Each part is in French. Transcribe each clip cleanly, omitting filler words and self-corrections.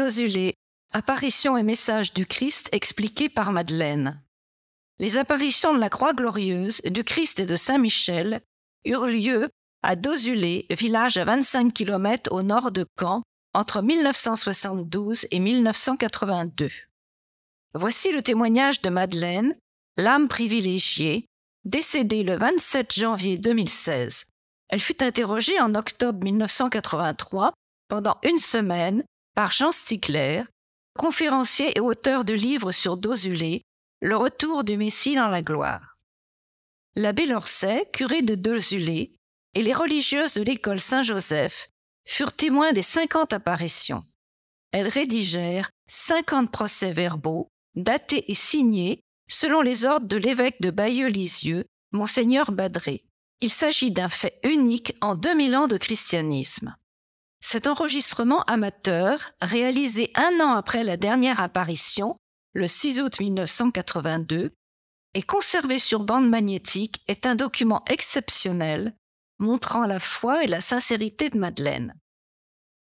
d'Ozulé, apparition et message du Christ expliqués par Madeleine. Les apparitions de la Croix glorieuse, du Christ et de Saint-Michel eurent lieu à Dozulé, village à 25 km au nord de Caen, entre 1972 et 1982. Voici le témoignage de Madeleine, l'âme privilégiée, décédée le 27 janvier 2016. Elle fut interrogée en octobre 1983 pendant une semaine par Jean Stigler, conférencier et auteur de livres sur Dozulé, Le retour du Messie dans la gloire. L'abbé Lorcet, curé de Dozulé, et les religieuses de l'école Saint-Joseph furent témoins des 50 apparitions. Elles rédigèrent 50 procès-verbaux, datés et signés selon les ordres de l'évêque de Bayeux-Lisieux, Monseigneur Badré. Il s'agit d'un fait unique en 2000 ans de christianisme. Cet enregistrement amateur, réalisé un an après la dernière apparition, le 6 août 1982, et conservé sur bande magnétique, est un document exceptionnel montrant la foi et la sincérité de Madeleine.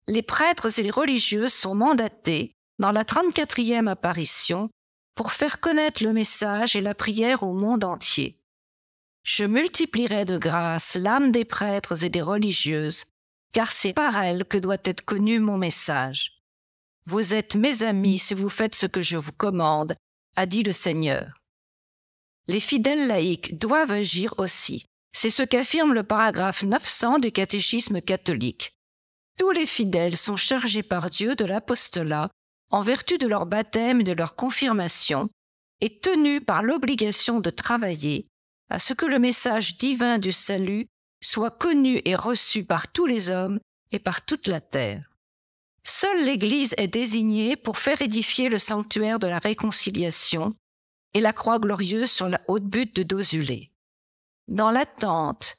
Les prêtres et les religieuses sont mandatés, dans la 34e apparition, pour faire connaître le message et la prière au monde entier. Je multiplierai de grâce l'âme des prêtres et des religieuses, car c'est par elles que doit être connu mon message. Vous êtes mes amis si vous faites ce que je vous commande, a dit le Seigneur. Les fidèles laïcs doivent agir aussi. C'est ce qu'affirme le paragraphe 900 du catéchisme catholique. Tous les fidèles sont chargés par Dieu de l'apostolat en vertu de leur baptême et de leur confirmation, et tenus par l'obligation de travailler à ce que le message divin du salut soit connu et reçu par tous les hommes et par toute la terre. Seule l'Église est désignée pour faire édifier le sanctuaire de la réconciliation et la croix glorieuse sur la haute butte de Dozulé. Dans l'attente,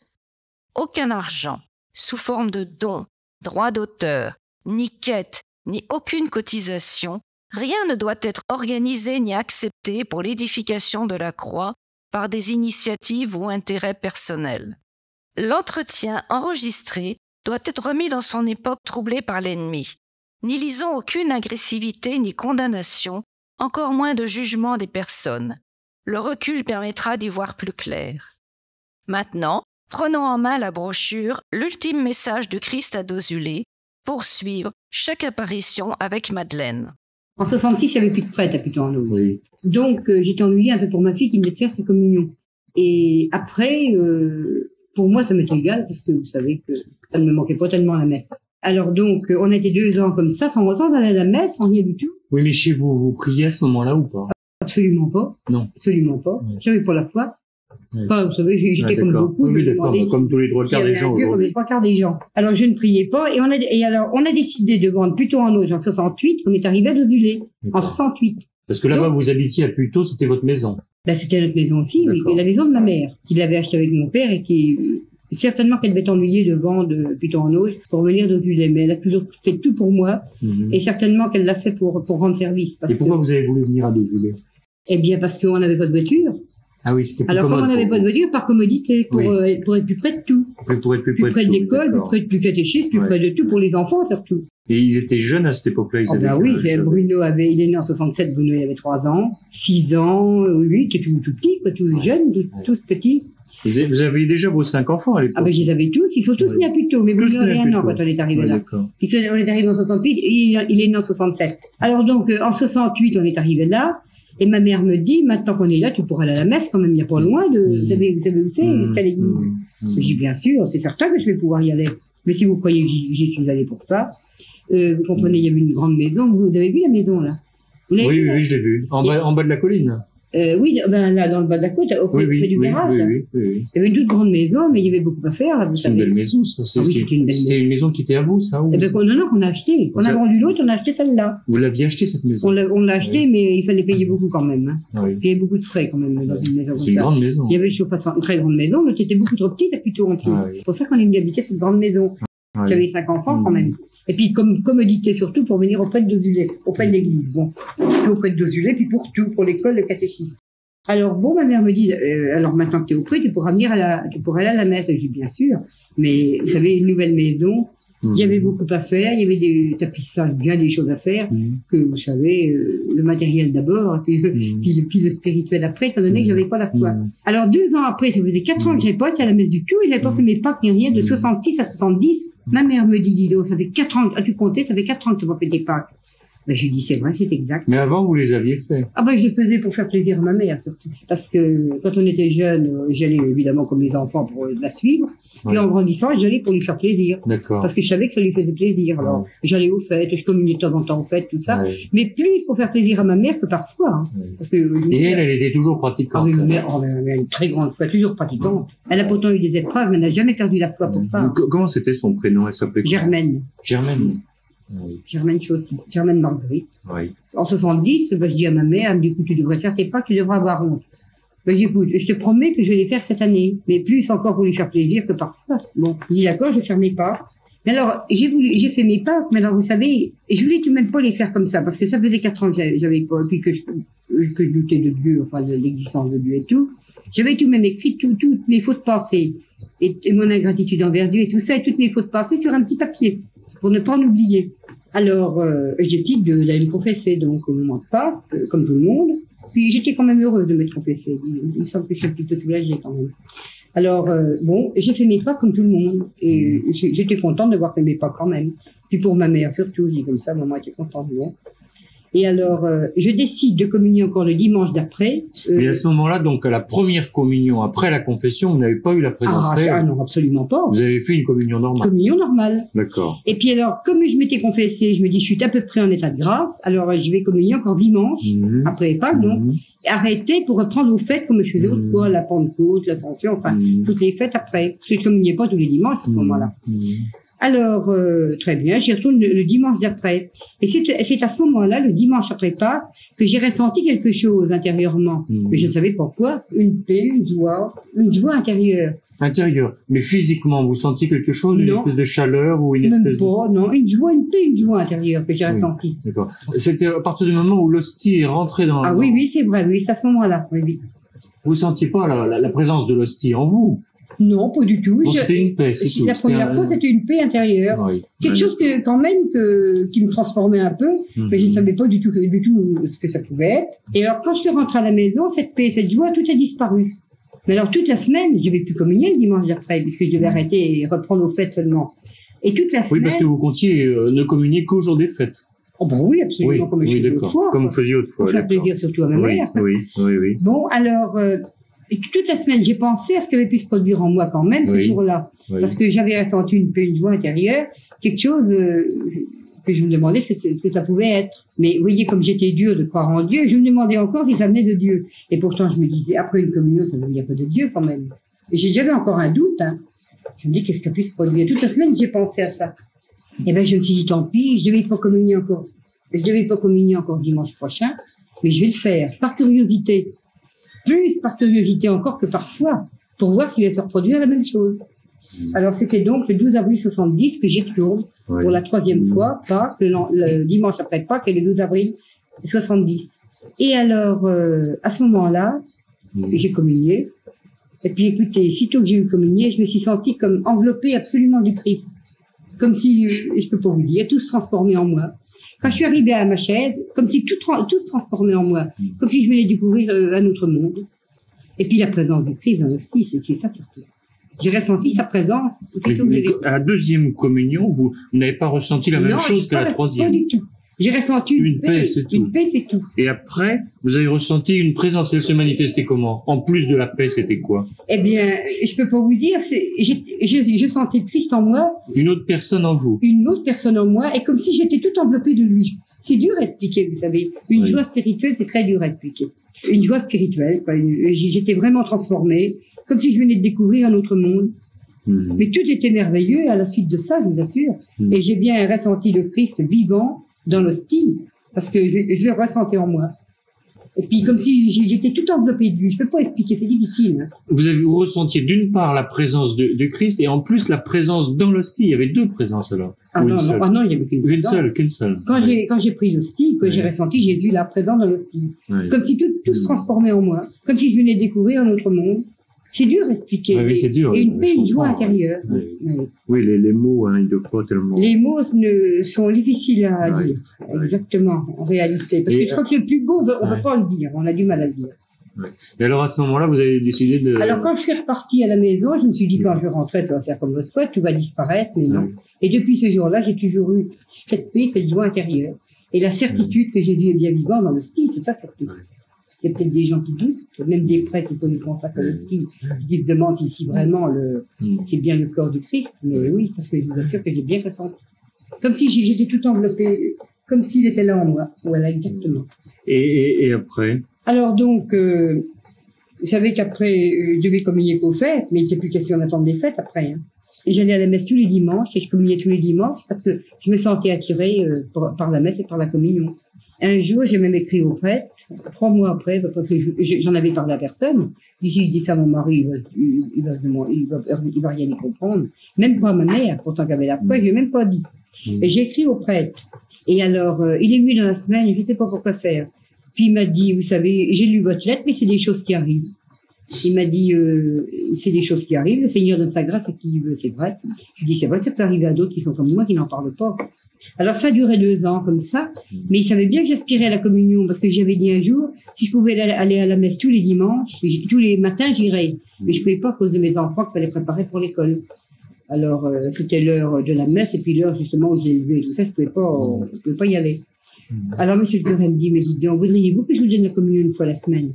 aucun argent, sous forme de dons, droit d'auteur, ni quête, ni aucune cotisation, rien ne doit être organisé ni accepté pour l'édification de la croix par des initiatives ou intérêts personnels. L'entretien enregistré doit être remis dans son époque troublée par l'ennemi. N'y lisons aucune agressivité ni condamnation, encore moins de jugement des personnes. Le recul permettra d'y voir plus clair. Maintenant, prenons en main la brochure « L'ultime message du Christ à Dozulé » pour suivre chaque apparition avec Madeleine. En 66, il n'y avait plus de prêtre à Puteaux-en-Auge. Oui. Donc, j'étais ennuyée un peu pour ma fille qui venait de faire ses communions. Et après, pour moi, ça m'était égal parce que vous savez que ça ne me manquait pas tellement la messe. Alors donc, on était 2 ans comme ça, sans aller à la messe, sans rien du tout. Oui, mais chez vous, vous priez à ce moment-là ou pas? Absolument pas. Non. Absolument pas. Oui. J'avais pas la foi. Oui. Enfin, vous savez, j'étais comme beaucoup. Oui, d'accord, comme tous les 3/4 des gens. Comme les 3/4 des gens. Alors, je ne priais pas. Et alors, on a décidé de vendre Puteaux-en-Auge en 68. On est arrivé à Dozulé en 68. Parce que là-bas, vous habitiez à Puteaux, c'était votre maison. Ben, c'était notre maison aussi, oui. La maison de ma mère, qui l'avait achetée avec mon père et qui, certainement qu'elle devait être ennuyée de vendre Puteaux-en-Auge pour venir Dozulé. Mais elle a toujours fait tout pour moi. Et certainement qu'elle l'a fait pour rendre service. Et pourquoi vous avez voulu venir à Dozulé? Eh bien, parce qu'on n'avait pas de voiture. Ah oui, c'était plus alors, commode. comme on n'avait pas de voiture, par commodité, pour être plus près de tout. Pour être plus près de l'école, plus près de catéchisme, plus près de tout, pour les enfants surtout. Et ils étaient jeunes à cette époque-là, ils avaient oui, Bruno il est né en 67, Bruno il avait 3 ans, 6 ans, oui, tout petit, quoi, tous jeunes, tous petits. Vous aviez déjà vos 5 enfants à l'époque? Ah ben, je les avais tous, ils sont tous nés à Puteaux, mais Bruno avait 1 an quand on est arrivé là. On est arrivé en 68, et il est né en 67. Alors donc, en 68, on est arrivé là. Et ma mère me dit, maintenant qu'on est là, tu pourras aller à la messe quand même, il n'y a pas loin vous savez où c'est, jusqu'à l'église. Je dis, bien sûr, c'est certain que je vais pouvoir y aller. Mais si vous croyez que j'y suis allée pour ça, vous comprenez, il y avait une grande maison. Vous avez vu la maison, là? Oui, je l'ai vue. En bas de la colline. Oui, là, dans le bas de la côte, auprès du garage. Oui. Il y avait une toute grande maison, mais il y avait beaucoup à faire, là, vous savez. C'est une belle maison, ça. C'était une maison qui était à vous, ça? Non, qu'on a acheté. On a vendu l'autre, on a acheté celle-là. Vous l'aviez acheté, cette maison? On l'a acheté, mais il fallait payer beaucoup quand même. Il y avait beaucoup de frais quand même dans une maison comme ça. C'est une grande maison. Il y avait une très grande maison, mais qui était beaucoup trop petite à Puteaux en plus. C'est pour ça qu'on est venu habiter cette grande maison. J'avais 5 enfants quand même. Et puis comme commodité surtout pour venir auprès de Dozulé, auprès de l'église. Bon, puis auprès de Dozulé, puis pour tout, pour l'école, le catéchisme. Alors bon, ma mère me dit, alors maintenant que tu es auprès, tu pourras aller à la messe. Je dis bien sûr, mais vous savez, une nouvelle maison, Il y avait beaucoup à faire, il y avait des tapissages, bien des choses à faire, que vous savez, le matériel d'abord, puis le spirituel après, étant donné que j'avais pas la foi. Alors 2 ans après, ça faisait 4 ans que j'avais pas été à la messe du tout, et j'avais pas fait mes Pâques ni rien, de 66 à 70. Ma mère me dit, dis donc, ça fait 4 ans, as-tu compté, ça fait 4 ans que tu n'as pas fait tes Pâques. Ben, je lui dis, c'est vrai, c'est exact. Mais avant, vous les aviez fait? Ah ben, je les faisais pour faire plaisir à ma mère, surtout. Parce que quand on était jeune, j'allais évidemment comme les enfants pour la suivre. Puis en grandissant, j'allais pour lui faire plaisir. D'accord. Parce que je savais que ça lui faisait plaisir. Alors, j'allais aux fêtes, je communiais de temps en temps aux fêtes, tout ça. Mais plus pour faire plaisir à ma mère que parfois. Hein. Parce que, et elle était toujours pratiquante. Ah oui, ma mère a une très grande foi, toujours pratiquante. Elle a pourtant eu des épreuves, mais elle n'a jamais perdu la foi pour ça. Comment c'était son prénom? Elle s'appelait Germaine. Germaine. Oui. Germaine aussi. Germaine Marguerite. Oui. En 70, ben, je dis à ma mère, elle me dit, écoute, tu devrais faire tes Pâques, tu devrais avoir honte. Ben, j'écoute, je te promets que je vais les faire cette année. Mais plus encore pour lui faire plaisir que parfois. Bon, je dis d'accord, je vais faire mes Pâques. Mais alors, j'ai fait mes Pâques, mais alors, vous savez, je voulais tout de même pas les faire comme ça, parce que ça faisait 4 ans que j'avais pas, puis que je doutais de Dieu, enfin, de l'existence de Dieu et tout. J'avais tout de même écrit toutes mes fautes passées, et mon ingratitude envers Dieu et tout ça, et toutes mes fautes passées sur un petit papier, pour ne pas en oublier. Alors, je décide d'aller me confesser, donc, au moment de Pâques, comme tout le monde. Puis, j'étais quand même heureuse de m'être confessée. Il me semble que je suis un petit peu soulagée, quand même. Alors, bon, j'ai fait mes Pâques comme tout le monde. Et j'étais contente d'avoir fait mes Pâques quand même. Puis pour ma mère, surtout, je dis comme ça, maman était contente, bon. Et alors, je décide de communier encore le dimanche d'après. Et à ce moment-là, donc, à la première communion, après la confession, vous n'avez pas eu la présence réelle? Ah non, absolument pas. Vous avez fait une communion normale? Communion normale. D'accord. Et puis alors, comme je m'étais confessée, je me dis, je suis à peu près en état de grâce, alors je vais communier encore dimanche, après Pâques, donc, arrêter pour reprendre aux fêtes comme je faisais autrefois, la Pentecôte, l'Ascension, enfin, toutes les fêtes après. Parce que je communiais pas tous les dimanches à ce moment-là. Alors, très bien, j'y retourne le dimanche d'après. Et c'est à ce moment-là, le dimanche après Pâques, que j'ai ressenti quelque chose intérieurement. Mais je ne savais pas quoi. Une paix, une joie intérieure. Intérieure. Mais physiquement, vous sentiez quelque chose, une espèce de chaleur ou une espèce de... Non, une joie intérieure que j'ai ressentie. D'accord. C'était à partir du moment où l'hostie est rentrée dans... Ah oui, c'est vrai, oui, c'est à ce moment-là, oui. Vous sentiez pas la présence de l'hostie en vous? Non, pas du tout. Bon, c'était une paix, c'est tout. La première fois, c'était une paix intérieure. Oui. Quelque chose quand même qui me transformait un peu, mais je ne savais pas du tout ce que ça pouvait être. Et alors, quand je suis rentrée à la maison, cette paix, cette joie, tout a disparu. Mais alors, toute la semaine, je n'avais plus communier le dimanche d'après, puisque je devais arrêter et reprendre aux fêtes seulement. Et toute la semaine... Oui, parce que vous comptiez ne communier qu'au jour des fêtes. Oh ben oui, absolument, comme je faisais autrefois. Comme vous faisiez autrefois. Pour faire plaisir surtout à ma mère. Oui. Bon, alors... Et toute la semaine, j'ai pensé à ce qui avait pu se produire en moi quand même, ce jour-là. Parce que j'avais ressenti une joie intérieure, quelque chose que je me demandais ce que ça pouvait être. Mais vous voyez, comme j'étais dure de croire en Dieu, je me demandais encore si ça venait de Dieu. Et pourtant, je me disais, après une communion, ça ne vient pas de Dieu quand même. Et j'avais encore un doute. Hein. Je me dis, qu'est-ce qui a pu se produire? Toute la semaine, j'ai pensé à ça. Et ben, je me suis dit, tant pis, je devais pas communier encore. Je devais pas communier encore dimanche prochain, mais je vais le faire, par curiosité. Plus par curiosité encore que par foi, pour voir s'il va se reproduire la même chose. Alors c'était donc le 12 avril 70 que j'y retourne pour la 3e fois, Pâques, le dimanche après Pâques et le 12 avril 70. Et alors, à ce moment-là, j'ai communié. Et puis écoutez, sitôt que j'ai eu communié, je me suis sentie comme enveloppée absolument du Christ. Comme si, je peux pas vous dire, tout se transformait en moi. Quand je suis arrivée à ma chaise, comme si tout se transformait en moi, comme si je venais découvrir un autre monde. Et puis la présence du Christ dans l'hostie, c'est ça surtout. J'ai ressenti sa présence. À la 2e communion, vous n'avez pas ressenti la même chose qu'à la 3e? Non, pas du tout. J'ai ressenti une paix, c'est tout. Une paix, c'est tout. Et après, vous avez ressenti une présence, elle se manifestait comment? En plus de la paix, c'était quoi? Eh bien, je peux pas vous dire, je sentais le Christ en moi. Une autre personne en vous? Une autre personne en moi, et comme si j'étais tout enveloppée de lui. C'est dur à expliquer, vous savez. Une joie spirituelle, c'est très dur à expliquer. Une joie spirituelle, quoi. J'étais vraiment transformée, comme si je venais de découvrir un autre monde. Mais tout était merveilleux à la suite de ça, je vous assure. Et j'ai bien ressenti le Christ vivant dans l'hostie, parce que je le ressentais en moi. Et puis, comme si j'étais tout enveloppée de lui. Je peux pas expliquer, c'est difficile. Hein. Vous ressentiez d'une part la présence de Christ et en plus la présence dans l'hostie. Il y avait 2 présences alors. Ah non, il y avait qu'une seule. Quand j'ai pris l'hostie, j'ai ressenti Jésus là, présent dans l'hostie. Comme si tout se transformait en moi. Comme si je venais découvrir un autre monde. C'est dur à expliquer. Oui, c'est dur. Et une paix, une joie intérieure. Oui, les mots, hein, ils ne doivent pas tellement... Les mots sont difficiles à dire. Exactement, en réalité. Parce que je crois que le plus beau, on ne peut pas le dire. On a du mal à le dire. Et alors, à ce moment-là, vous avez décidé de... Alors, quand je suis repartie à la maison, je me suis dit, quand je rentrais, ça va faire comme l'autre fois, tout va disparaître, mais non. Et depuis ce jour-là, j'ai toujours eu cette paix, cette joie intérieure. Et la certitude que Jésus est bien vivant dans le style, c'est ça surtout. Il y a peut-être des gens qui doutent, même des prêtres qui connaissent ça comme le style, qui se demandent si vraiment c'est bien le corps du Christ. Mais oui, parce que je vous assure que j'ai bien ressenti. Comme si j'étais tout enveloppé, comme s'il était là en moi. Voilà, exactement. Et après? Alors donc, vous savez qu'après, je devais communier qu'aux fêtes, mais il n'était plus question d'attendre des fêtes après. Hein. Et j'allais à la messe tous les dimanches, et je communiais tous les dimanches, parce que je me sentais attirée par la messe et par la communion. Un jour, j'ai même écrit au prêtre, 3 mois après, parce que j'en avais parlé à personne. Si je dis ça à mon mari, il va rien y comprendre. Même pas à ma mère, pourtant qu'elle avait la foi, je l'ai même pas dit. Et j'ai écrit au prêtre. Et alors, il est venu dans la semaine, et je ne sais pas pourquoi faire. Puis il m'a dit, vous savez, j'ai lu votre lettre, mais c'est des choses qui arrivent. Il m'a dit, c'est des choses qui arrivent, le Seigneur donne sa grâce à qui il veut, c'est vrai. Je dis, c'est vrai, ça peut arriver à d'autres qui sont comme moi, qui n'en parlent pas. Alors ça a duré 2 ans comme ça, mais il savait bien que j'aspirais à la communion, parce que j'avais dit un jour, si je pouvais aller à la messe tous les dimanches, tous les matins j'irais, mais je ne pouvais pas à cause de mes enfants qu'il fallait préparer pour l'école. Alors c'était l'heure de la messe, et puis l'heure justement où j'ai élevé et tout ça, je ne pouvais pas y aller. Alors monsieur le curé me dit, mais dites donc, voudriez-vous que je vous donne la communion une fois la semaine?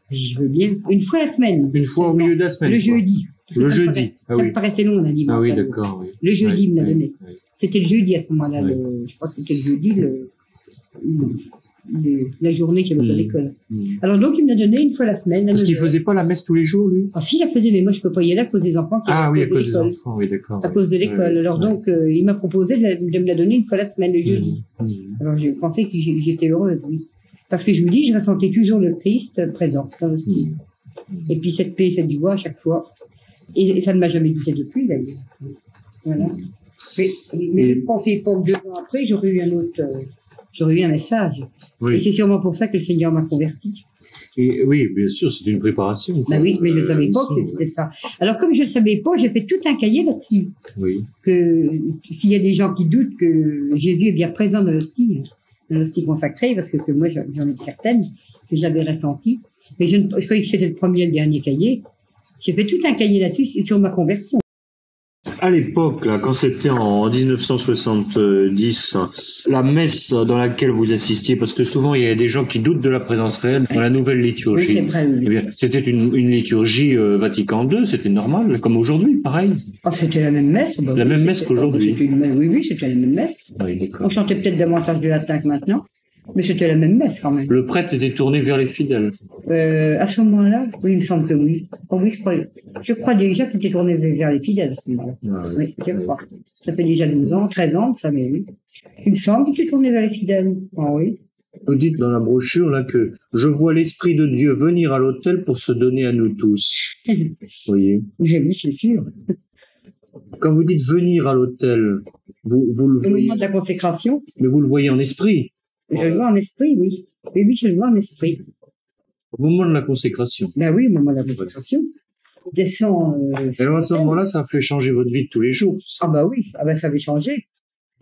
Je veux bien. Une fois la semaine. Une fois au milieu de la semaine. Le jeudi. Le jeudi. Ça me paraissait long, un dimanche. Ah oui, d'accord. Oui. Le jeudi, il me l'a donné. C'était le jeudi à ce moment-là. Je crois que c'était le jeudi, la journée qu'il y avait à l'école. Alors donc, il me l'a donné une fois la semaine. Parce qu'il ne faisait pas la messe tous les jours, lui? Ah si, il la faisait, mais moi, je ne peux pas y aller à cause des enfants. Ah oui, à cause des enfants, oui, d'accord. À cause de l'école. Alors donc, il m'a proposé de me la donner une fois la semaine, le jeudi. Alors, j'ai pensé que j'étais heureuse, oui. Parce que je me dis, je ressentais toujours le Christ présent dans le style. Et puis cette paix, cette joie à chaque fois. Et ça ne m'a jamais quitté depuis, d'ailleurs. Voilà. Mais je ne pensais pas que 2 ans après, j'aurais eu un message. Oui. Et c'est sûrement pour ça que le Seigneur m'a converti. Et oui, bien sûr, c'est une préparation. Ben oui, mais je ne savais pas que c'était ça. Alors, comme je ne le savais pas, j'ai fait tout un cahier là-dessus. Oui. Que s'il y a des gens qui doutent que Jésus est bien présent dans le style consacré, parce que moi, j'en ai certaines que j'avais ressenties. Mais je croyais que c'était le premier et le dernier cahier. J'ai fait tout un cahier là-dessus sur ma conversion. À l'époque, là, quand c'était en 1970, la messe dans laquelle vous assistiez, parce que souvent il y a des gens qui doutent de la présence réelle dans la nouvelle liturgie. Oui, c'est vrai, oui. Eh bien, c'était une liturgie Vatican II, c'était normal, comme aujourd'hui, pareil. Oh, c'était la même messe. La même messe qu'aujourd'hui. Oui, c'était la même messe. Oui, d'accord. On chantait peut-être davantage de latin que maintenant. Mais c'était la même messe quand même. Le prêtre était tourné vers les fidèles. À ce moment-là, oui, il me semble que oui. Oh, oui, je crois déjà qu'il était tourné vers les fidèles à ce moment-là. Ah, oui, je crois. Ça fait déjà 12 ans, 13 ans, ça, mais oui. Il me semble qu'il était tourné vers les fidèles. Ah oui. Vous dites dans la brochure là que je vois l'Esprit de Dieu venir à l'autel pour se donner à nous tous. Vous voyez. Oui, c'est sûr. Quand vous dites venir à l'autel, vous le voyez. Au moment de la consécration. Mais vous le voyez en esprit. Je le vois en esprit, oui. Oui, je le vois en esprit. Au moment de la consécration. Ben oui, au moment de la consécration. Il descend. Et alors à ce moment-là, ça fait changer votre vie de tous les jours. Ah bah oui, ça avait changé.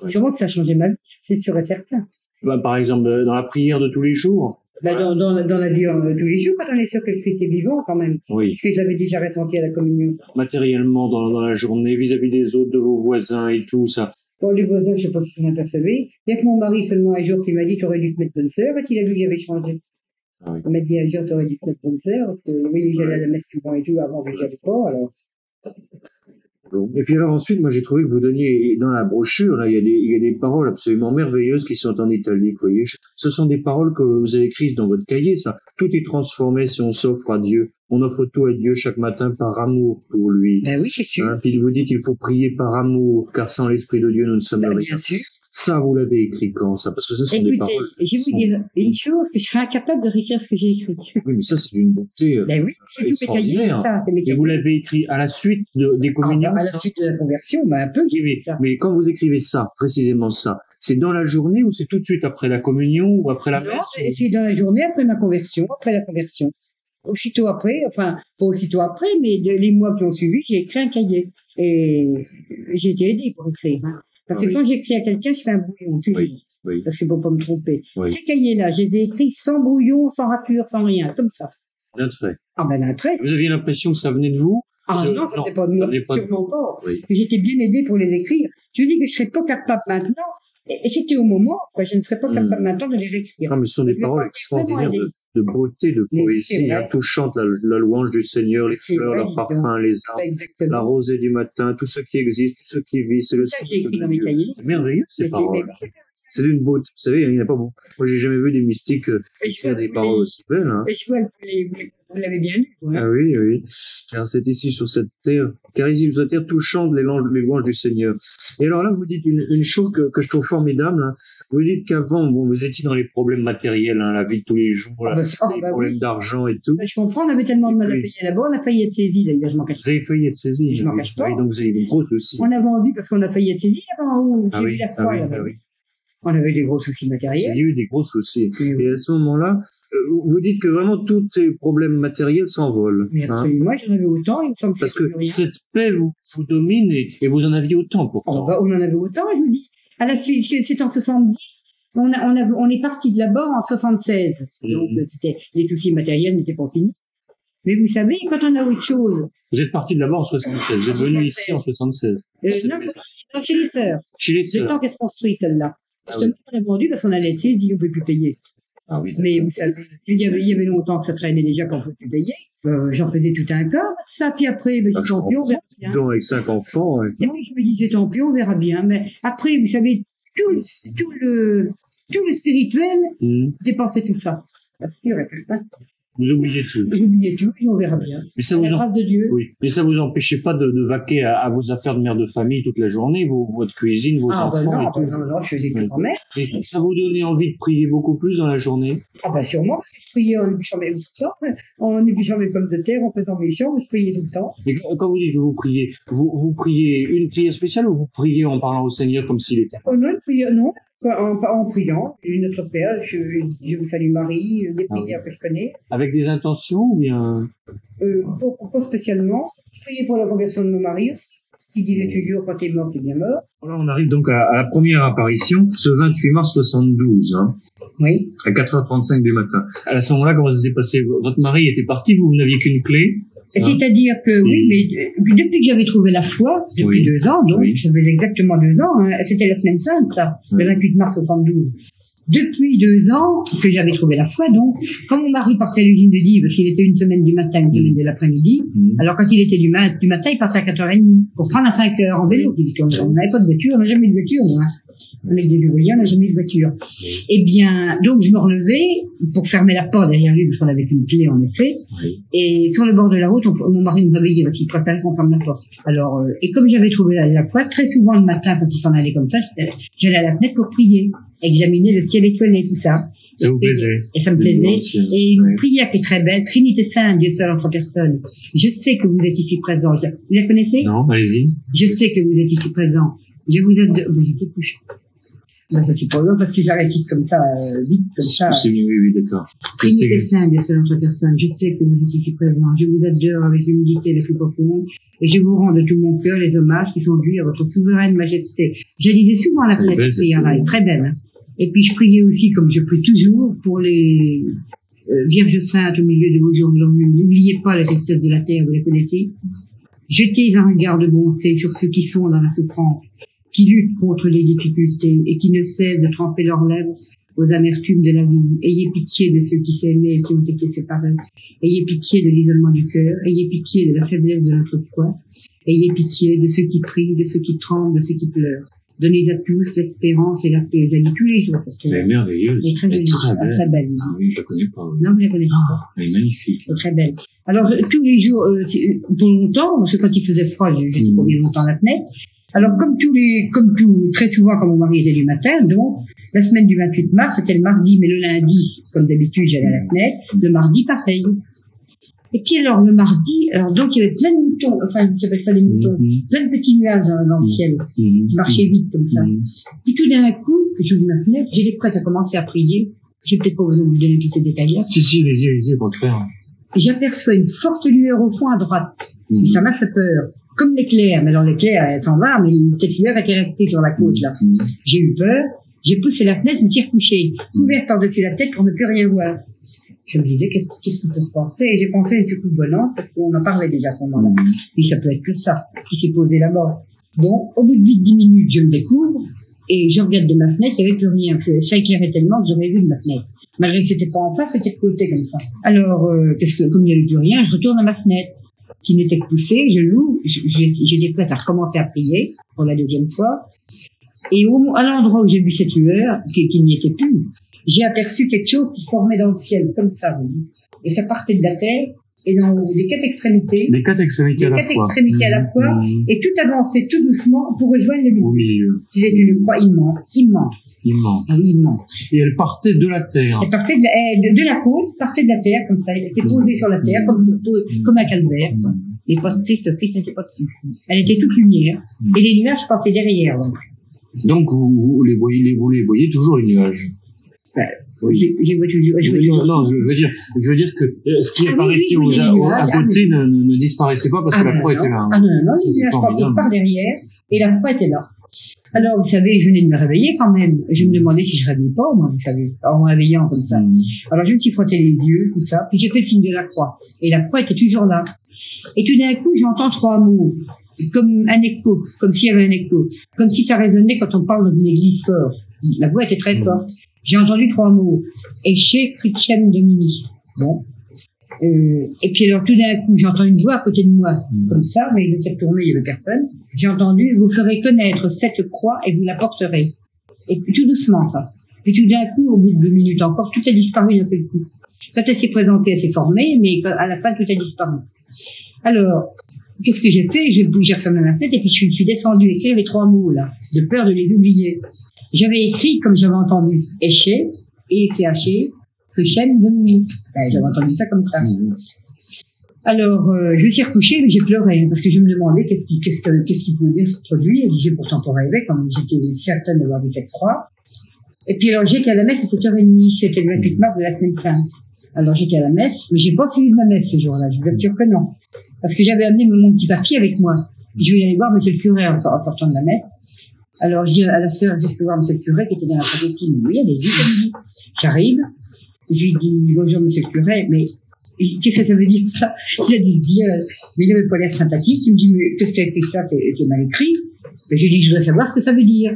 Ouais. Sûrement que ça a changé ma vie, c'est sûr et certain. Ben, par exemple, dans la prière de tous les jours. Ben, dans la vie de tous les jours, quand on est sûr que le Christ est vivant quand même. Oui. Parce que je l'avais déjà ressenti à la communion. Matériellement, dans la journée, vis-à-vis des autres, de vos voisins et tout ça. Bon, les voisins, je ne sais pas si vous m'apercevez. Il y a que mon mari seulement un jour qui m'a dit tu aurais dû te mettre bonne sœur et qu'il a vu que j'avais changé. Ah oui. Il m'a dit un jour tu aurais dû te mettre bonne sœur parce que oui, j'allais à la messe souvent et tout avant que j'y allais pas, alors. Et puis alors ensuite, moi j'ai trouvé que vous donniez dans la brochure, là, il y a des paroles absolument merveilleuses qui sont en italique, vous voyez. Ce sont des paroles que vous avez écrites dans votre cahier, ça. Tout est transformé si on s'offre à Dieu. On offre tout à Dieu chaque matin par amour pour lui. Ben oui, c'est sûr. Puis il vous dit qu'il faut prier par amour, car sans l'Esprit de Dieu, nous ne sommes rien. Bien sûr. Ça, vous l'avez écrit quand, ça? Parce que ce sont des paroles. Je vais vous dire une chose, que je serais incapable de réécrire ce que j'ai écrit. Oui, mais ça, c'est une bonté. Ben oui, c'est tout mes cahiers, ça. Et vous l'avez écrit à la suite des communions? À la suite de la conversion, un peu. Oui, mais quand vous écrivez ça, précisément ça, c'est dans la journée ou c'est tout de suite après la communion ou après la messe? Non, c'est dans la journée après ma conversion, après la conversion. aussitôt après, enfin, pas aussitôt après, mais les mois qui ont suivi, j'ai écrit un cahier. Et j'ai été aidée pour écrire. Hein. Parce que quand j'écris à quelqu'un, je fais un brouillon, toujours. Oui. Parce qu'il ne faut pas me tromper. Oui. Ces cahiers-là, je les ai écrits sans brouillon, sans rature, sans rien, comme ça. D'un trait. Ah ben d'un trait. Vous aviez l'impression que ça venait de vous? Ah non, ça venait pas de moi, sûrement pas. Oui. J'étais bien aidée pour les écrire. Je dis que je serais pas capable maintenant, et c'était au moment, quoi, je ne serais pas capable maintenant de les écrire. Non, mais ce sont des paroles extraordinaires de beauté, de poésie, touchante, la louange du Seigneur, les fleurs, leur parfum, les arbres, la rosée du matin, tout ce qui existe, tout ce qui vit, c'est le souffle de Dieu. C'est merveilleux, ces paroles. C'est d'une beauté. Vous savez, il n'y en a pas beaucoup. Moi, j'ai jamais vu des mystiques écrire des paroles aussi belles. Hein. Et je vois que vous l'avez bien lu. Ouais. Ah oui, oui. Car c'est ici, sur cette terre, car ici, sur cette terre touchante, les louanges du Seigneur. Et alors là, vous dites une chose que je trouve formidable. Hein. Vous dites qu'avant, bon, vous étiez dans les problèmes matériels, hein, la vie de tous les jours, les problèmes d'argent et tout. Je comprends, on avait tellement de mal à payer là-bas, on a failli être saisi, d'ailleurs, je m'en cache pas. Vous avez failli être saisi. Je m'en cache pas. Oui, donc vous avez des gros soucis. On a vendu parce qu'on a failli être saisi là-bas en haut. J'ai vu la croix là-bas. On avait des gros soucis matériels. Il y a eu des gros soucis. Oui. Et à ce moment-là, vous dites que vraiment tous ces problèmes matériels s'envolent. Mais absolument, j'en avais autant, il me semble. Parce que cette paix vous domine et vous en aviez autant pourtant. On en avait autant, je vous dis. À la suite, c'est en 70, on est parti de là-bas en 76. Donc, les soucis matériels n'étaient pas finis. Mais vous savez, quand on a autre chose. Vous êtes parti de là-bas en 76. Vous êtes venu ici en 76. Non, chez les sœurs. Chez les sœurs. C'est le temps qu'elles se construisent, celle-là. On a vendu parce qu'on allait être saisi, on ne peut plus payer. Ah oui, mais vous savez, il y avait longtemps que ça traînait déjà qu'on ne peut plus payer. J'en faisais tout un cas, ça, puis après, tant pis, on verra bien. Donc, avec 5 enfants. Ouais. Et puis, je me disais, tant pis, on verra bien. Mais après, vous savez, tout le spirituel dépensait tout ça. C'est sûr et certain. Vous oubliez tout. J'oubliais tout, et on verra bien. Mais ça vous grâce de Dieu. Oui. Mais ça vous empêchait pas de vaquer à vos affaires de mère de famille toute la journée, votre cuisine, vos enfants. Non, je faisais tout en mer. Et ça vous donnait envie de prier beaucoup plus dans la journée? Ah bah sûrement, parce que je priais en épluchant mes pommes de terre, en faisant mes champs, je priais tout le temps. Et quand vous dites que vous priez une prière spéciale ou vous priez en parlant au Seigneur comme s'il était? Oh non, non. En priant, notre Père, je vous salue Marie, des prières que je connais. Avec des intentions ou bien pas spécialement. Je priais pour la conversion de mon mari aussi, qui disait toujours quand t'es mort, t'es bien mort. Voilà, on arrive donc à la première apparition, ce 28 mars 72. Hein, oui. À 4h35 du matin. À ce moment-là, comment ça s'est passé? Votre mari était parti, vous n'aviez qu'une clé? C'est-à-dire que, oui, mais depuis que j'avais trouvé la foi, depuis 2 ans, donc, ça faisait exactement 2 ans, hein, c'était la semaine sainte, ça, le 28 mars 72. Depuis 2 ans que j'avais trouvé la foi, donc, quand mon mari partait à l'usine de Die, parce qu'il était une semaine du matin, une semaine de l'après-midi, alors quand il était du matin, il partait à 4h30, pour prendre à 5h en vélo, on n'avait pas de voiture, on n'a jamais eu de voiture, moi. Avec des ouvriers, on n'a jamais eu de voiture. Eh bien, donc je me relevais pour fermer la porte derrière lui, parce qu'on avait qu'une clé en effet. Et sur le bord de la route, mon mari me réveillait parce qu'il préférait qu'on ferme la porte. Alors, et comme j'avais trouvé la foi, très souvent le matin, quand il s'en allait comme ça, j'allais à la fenêtre pour prier, examiner le ciel étoilé, tout ça. Ça vous plaisait? Et ça me plaisait. Et une prière qui est très belle, Trinité Sainte, Dieu seul entre personnes. Je sais que vous êtes ici présent. Vous la connaissez? Non, allez-y. Je sais que vous êtes ici présent. Je vous aide vous étiez couché. Ben, je suis pas loin parce que j'arrête comme ça, vite, comme ça. Oui, d'accord. Trinité Sainte, Dieu seul entre personnes. Je sais que vous êtes ici présent. Je vous adore avec l'humilité la plus profonde. Et je vous rends de tout mon cœur les hommages qui sont dus à votre souveraine majesté. Je lisais souvent à la fenêtre prière, très belle. Et puis je priais aussi, comme je prie toujours, pour les Vierges Saintes au milieu de vos jours. N'oubliez pas la tristesse de la terre, vous la connaissez. Jetez un regard de bonté sur ceux qui sont dans la souffrance, qui luttent contre les difficultés et qui ne cessent de tremper leurs lèvres aux amertumes de la vie. Ayez pitié de ceux qui s'aimaient et qui ont été séparés. Ayez pitié de l'isolement du cœur. Ayez pitié de la faiblesse de notre foi. Ayez pitié de ceux qui prient, de ceux qui tremblent, de ceux qui pleurent. Donnez à tous l'espérance et la paix. Je la lis tous les jours. Elle est merveilleuse. Elle est très belle. Très belle. Oui, je la connais pas. Non, vous la connaissez pas. Elle est magnifique. Elle est très belle. Alors, tous les jours, pour longtemps, parce que quand il faisait froid, j'étais pas bien longtemps à la fenêtre. Alors, très souvent, quand mon mari était du matin, donc, la semaine du 28 mars, c'était le mardi, mais le lundi, comme d'habitude, j'allais à la fenêtre. Le mardi, pareil. Et puis alors, le mardi, donc il y avait plein de moutons, enfin, j'appelle ça des moutons, plein de petits nuages dans le ciel, qui marchaient vite comme ça. Puis tout d'un coup, j'ouvre ma fenêtre, j'étais prête à commencer à prier. Je vais peut-être pas vous donner tous ces détails-là. Si, allez-y, au contraire. j'aperçois une forte lueur au fond à droite. Et ça m'a fait peur. Comme l'éclair. Mais alors l'éclair, elle s'en va, mais cette lueur était restée sur la côte, là. J'ai eu peur. J'ai poussé la fenêtre, je me suis recouchée, couverte par-dessus la tête pour ne plus rien voir. Je me disais, qu'est-ce qui peut se passer? Et j'ai pensé à une soucoupe volante, parce qu'on en parlait déjà à ce moment-là. Et ça peut être que ça, qui s'est posé là-bas. Bon, au bout de 8-10 minutes, je me découvre, et je regarde de ma fenêtre, il n'y avait plus rien. Ça éclairait tellement que j'aurais vu de ma fenêtre. Malgré que c'était pas en face, c'était de côté comme ça. Alors, comme il n'y avait plus rien, je retourne à ma fenêtre, qui n'était que poussée, je l'ouvre, j'étais prête à recommencer à prier, pour la deuxième fois. Et à l'endroit où j'ai vu cette lueur, qui n'y était plus, j'ai aperçu quelque chose qui se formait dans le ciel, comme ça, vous voyez. Et ça partait de la terre, et des quatre extrémités. Des quatre extrémités à la fois. Des quatre extrémités à la fois, et tout avançait tout doucement pour rejoindre le milieu. C'était une croix immense, immense. Immense. Ah oui, immense. Et elle partait de la terre. Elle partait de la côte, partait de la terre, comme ça. Elle était posée sur la terre, comme un calvaire. Mais pas de Christ n'était pas dessus. Elle était toute lumière. Et les nuages passaient derrière, donc. Donc, vous les voyez toujours, les nuages? Oui. Non, je veux dire que ce qui apparaissait à côté ne disparaissait pas parce que la croix était là. Ah non, les nuages passaient par derrière et la croix était là. Alors, vous savez, je venais de me réveiller quand même. Je me demandais si je rêvais pas, moi, vous savez, en me réveillant comme ça. Alors, je me suis frotté les yeux, tout ça, puis j'ai fait le signe de la croix. Et la croix était toujours là. Et tout d'un coup, j'entends trois mots. Comme un écho, comme s'il y avait un écho, comme si ça résonnait quand on parle dans une église fort. La voix était très forte. J'ai entendu trois mots. Esce Crucem Domini. Bon. Et puis alors tout d'un coup, j'entends une voix à côté de moi, comme ça, mais je me suis retournée, il n'y avait personne. J'ai entendu, vous ferez connaître cette croix et vous la porterez. Et puis tout doucement, ça. Puis tout d'un coup, au bout de 2 minutes encore, tout a disparu d'un seul coup. Quand elle s'est présentée, elle s'est formée, mais à la fin, tout a disparu. Alors, qu'est-ce que j'ai fait? J'ai refermé ma tête et puis je suis descendue écrire les trois mots, là, de peur de les oublier. J'avais écrit, comme j'avais entendu, Esce, E-C-H-E, Crucem Domini. J'avais entendu ça comme ça. Alors, je me suis recouchée, mais j'ai pleuré, parce que je me demandais qu'est-ce qui pouvait bien se produire. J'ai pourtant pas rêvé, quand j'étais certaine d'avoir vu cette croix. Et puis alors, j'étais à la messe à 7h30, c'était le 28 mars de la Semaine Sainte. Alors, j'étais à la messe, mais j'ai pas suivi de ma messe ce jour-là, je vous assure que non. Parce que j'avais amené mon petit papier avec moi. Je voulais aller voir monsieur le curé en sortant de la messe. Alors, je dis à la sœur, je peux voir monsieur le curé qui était dans la sacristie. Oui, allez-y, elle me dit. J'arrive. Je lui dis, bonjour monsieur le curé, mais qu'est-ce que ça veut dire ça? Il a dit se dire, mais il n'avait pas l'air sympathique. Il me dit, mais qu'est-ce qui a écrit ça? C'est mal écrit. Je lui dis, je voudrais savoir ce que ça veut dire.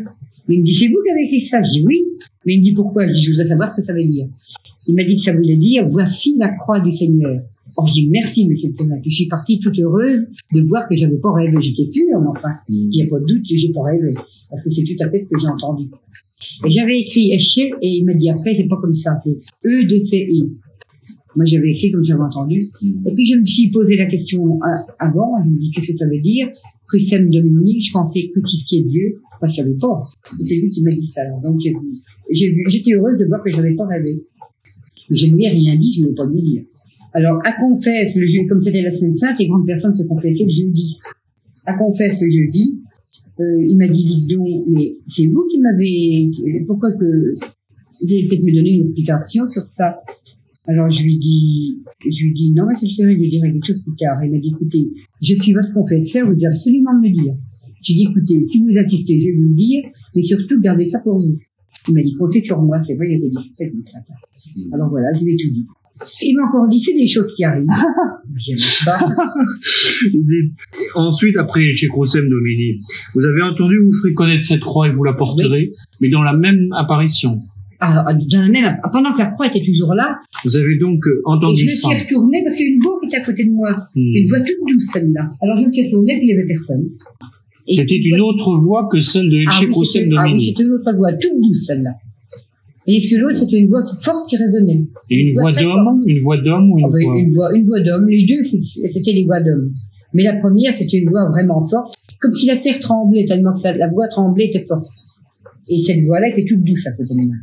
Mais il me dit, c'est vous qui avez écrit ça? Je dis, oui. Mais il me dit, pourquoi? Je dis, je voudrais savoir ce que ça veut dire. Il m'a dit que ça voulait dire, voici la croix du Seigneur. Or, je dis, merci, monsieur le curé. Je suis partie toute heureuse de voir que j'avais pas rêvé. J'étais sûre, mais enfin, il n'y a pas de doute que j'ai pas rêvé. Parce que c'est tout à fait ce que j'ai entendu. Et j'avais écrit Esce, et il m'a dit après, c'est pas comme ça, c'est E-C-E. Moi, j'avais écrit comme j'avais entendu. Et puis, je me suis posé la question avant, je me dis, qu'est-ce que ça veut dire? Crucem Domini, je pensais crucifier Dieu. Enfin, je savais pas. Et c'est lui qui m'a dit ça. Alors, donc, j'étais heureuse de voir que j'avais pas rêvé. Je ne lui ai rien dit, je ne voulais pas lui dire. Alors, à Confesse, le jeudi, comme c'était la Semaine Sainte, les grandes personnes se confessaient le jeudi. À Confesse, le jeudi, il m'a dit, dites donc, mais c'est vous qui m'avez, pourquoi que, vous allez peut-être me donner une explication sur ça. Alors, je lui dis, non, mais c'est le curé, je lui dirai quelque chose plus tard. Il m'a dit, écoutez, je suis votre confesseur, vous devez absolument me le dire. J'ai dit, écoutez, si vous insistez, je vais vous le dire, mais surtout, gardez ça pour vous. Il m'a dit, comptez sur moi, c'est vrai, il était discret, donc là. Alors voilà, je lui ai tout dit. Il m'a encore dit, c'est des choses qui arrivent. J'aime pas. Ensuite, après, chez Crucem Domini, vous avez entendu, vous ferez connaître cette croix et vous la porterez, mais dans la même apparition. Dans la même, pendant que la croix était toujours là. Vous avez donc entendu ça. Et je me suis retournée parce qu'il y a une voix qui était à côté de moi. Une voix toute douce, celle-là. Alors je me suis retournée, puis il n'y avait personne. C'était une autre voix que celle de chez Crucem Domini. Ah oui, c'était une autre voix, toute douce, celle-là. Et est-ce que l'autre, c'était une voix forte qui résonnait. Et une voix d'homme ou une voix Une voix d'homme. Les deux, c'était des voix d'homme. Mais la première, c'était une voix vraiment forte, comme si la terre tremblait, tellement que la voix tremblait était forte. Et cette voix-là était toute douce à côté de moi.